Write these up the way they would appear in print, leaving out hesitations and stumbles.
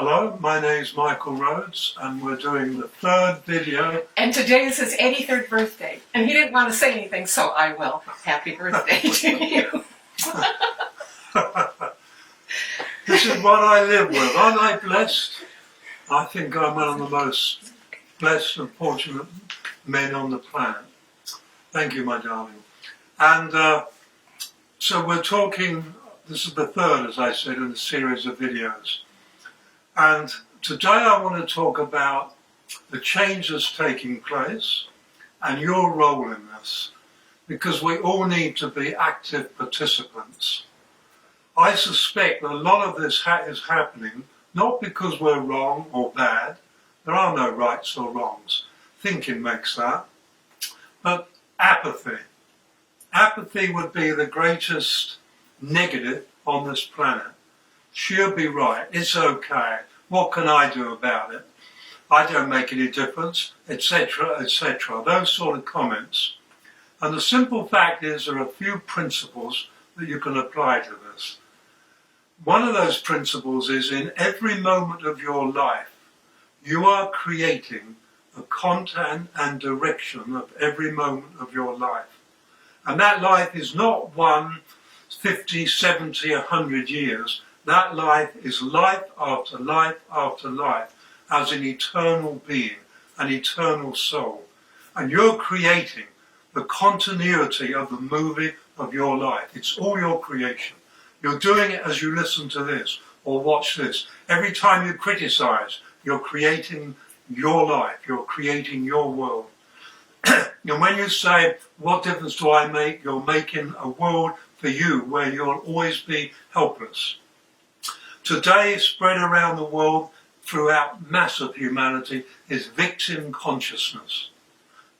Hello, my name is Michael Rhodes and we're doing the third video. And today is his 83rd birthday. And he didn't want to say anything, so I will. Happy birthday to you. This is what I live with. Aren't I blessed? I think I'm one of the most blessed and fortunate men on the planet. Thank you, my darling. And so we're talking, this is the third, as I said, in a series of videos. And today I want to talk about the changes taking place and your role in this, because we all need to be active participants. I suspect that a lot of this is happening not because we're wrong or bad. There are no rights or wrongs. Thinking makes that. But apathy. Apathy would be the greatest negative on this planet. She'll be right. It's okay. What can I do about it? I don't make any difference, etc., etc. Those sort of comments. And the simple fact is there are a few principles that you can apply to this. One of those principles is in every moment of your life, you are creating the content and direction of every moment of your life. And that life is not 1, 50, 70, 100 years. That life is life after life after life as an eternal being, an eternal soul. And you're creating the continuity of the movie of your life. It's all your creation. You're doing it as you listen to this or watch this. Every time you criticize, you're creating your life. You're creating your world. And when you say, what difference do I make? You're making a world for you where you'll always be helpless. Today, spread around the world throughout massive humanity is victim consciousness.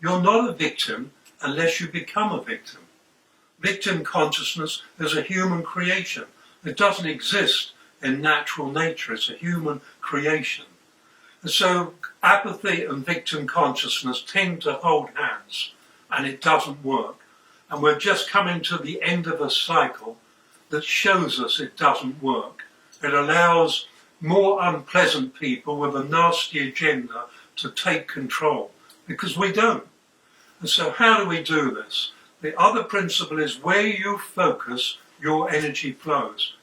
You're not a victim unless you become a victim. Victim consciousness is a human creation. It doesn't exist in natural nature. It's a human creation. And so apathy and victim consciousness tend to hold hands, and it doesn't work. And we're just coming to the end of a cycle that shows us it doesn't work. It allows more unpleasant people with a nasty agenda to take control, because we don't. And so how do we do this? The other principle is where you focus, your energy flows.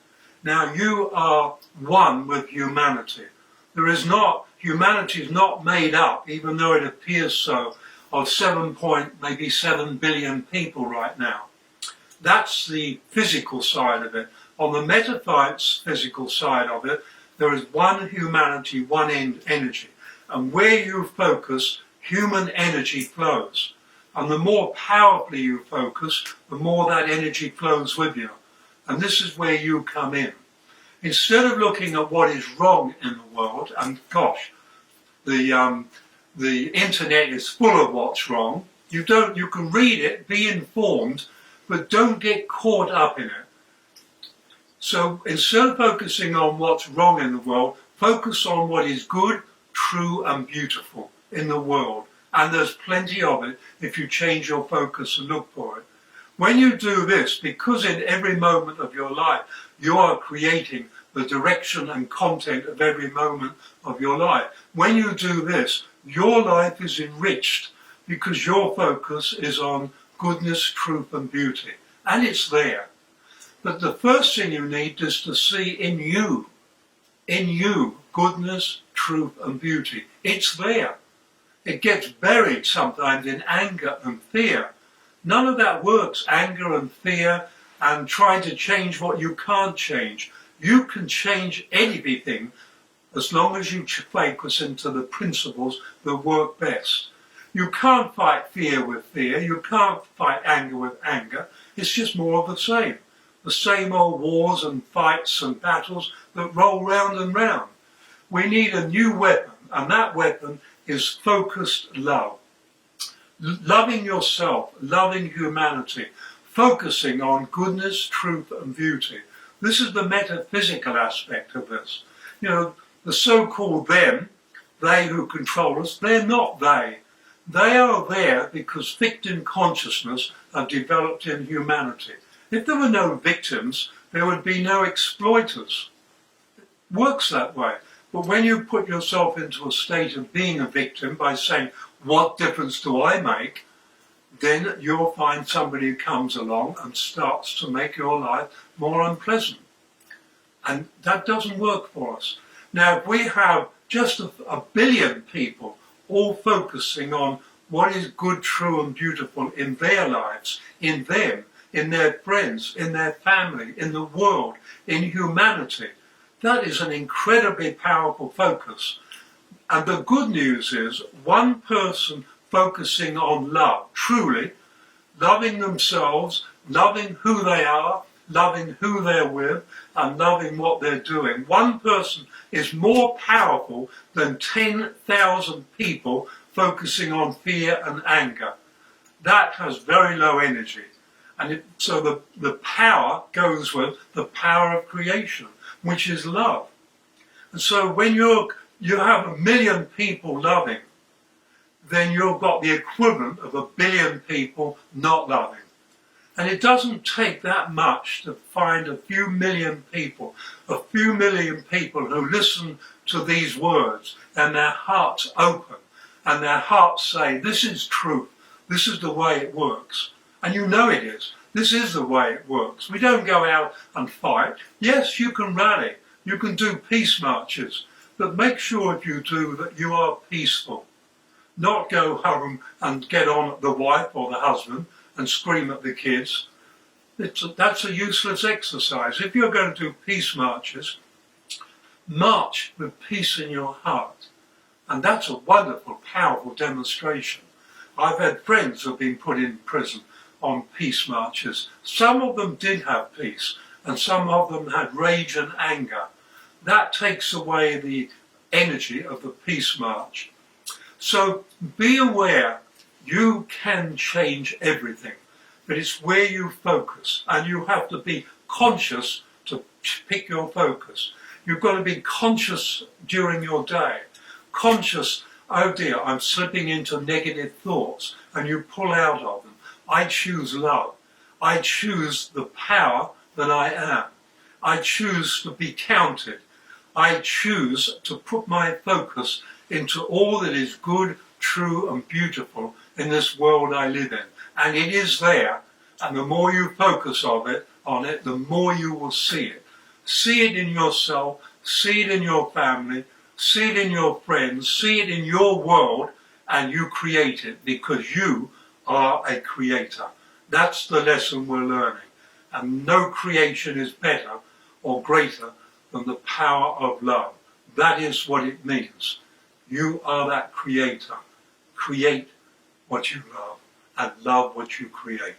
Now you are one with humanity. Humanity is not made up, even though it appears so, of 7 billion people right now. That's the physical side of it. On the metaphysical side of it, there is one humanity, one energy. And where you focus, human energy flows. And the more powerfully you focus, the more that energy flows with you. And this is where you come in. Instead of looking at what is wrong in the world, and gosh, the internet is full of what's wrong. You can read it, be informed, but don't get caught up in it. So instead of focusing on what's wrong in the world, focus on what is good, true and beautiful in the world. And there's plenty of it if you change your focus and look for it. When you do this, because in every moment of your life, you are creating the direction and content of every moment of your life. When you do this, your life is enriched because your focus is on goodness, truth and beauty. And it's there. But the first thing you need is to see in you, goodness, truth and beauty. It's there. It gets buried sometimes in anger and fear. None of that works, anger and fear and trying to change what you can't change. You can change anything as long as you focus into the principles that work best. You can't fight fear with fear. You can't fight anger with anger. It's just more of the same. The same old wars and fights and battles that roll round and round. We need a new weapon, and that weapon is focused love. Loving yourself, loving humanity, focusing on goodness, truth and beauty. This is the metaphysical aspect of this. You know, the so-called them, they who control us, they're not they. They are there because victim consciousness are developed in humanity. If there were no victims, there would be no exploiters. It works that way. But when you put yourself into a state of being a victim by saying, what difference do I make? Then you'll find somebody who comes along and starts to make your life more unpleasant. And that doesn't work for us. Now, if we have just a billion people all focusing on what is good, true and beautiful in their lives, in them, in their friends, in their family, in the world, in humanity, that is an incredibly powerful focus. And the good news is one person focusing on love, truly, loving themselves, loving who they are, loving who they're with, and loving what they're doing. One person is more powerful than 10,000 people focusing on fear and anger. That has very low energy. And so the power goes with the power of creation, which is love. And so when you have 1 million people loving, then you've got the equivalent of 1 billion people not loving. And it doesn't take that much to find a few million people who listen to these words and their hearts open and their hearts say, this is truth, this is the way it works. And you know it is. This is the way it works. We don't go out and fight. Yes, you can rally, you can do peace marches, but make sure if you do that you are peaceful. Not go home and get on at the wife or the husband and scream at the kids. That's a useless exercise. If you're going to do peace marches, march with peace in your heart. And that's a wonderful, powerful demonstration. I've had friends who have been put in prison on peace marches. Some of them did have peace, and some of them had rage and anger. That takes away the energy of the peace march. So be aware, you can change everything, but it's where you focus, and you have to be conscious to pick your focus. You've got to be conscious during your day. Conscious, oh dear, I'm slipping into negative thoughts, and you pull out of them. I choose love. I choose the power that I am. I choose to be counted. I choose to put my focus into all that is good, true and beautiful in this world I live in. And it is there, and the more you focus on it, the more you will see it. See it in yourself, see it in your family, see it in your friends, see it in your world, and you create it because you are a creator. That's the lesson we're learning. And no creation is better or greater than the power of love. That is what it means. You are that creator. Create what you love and love what you create.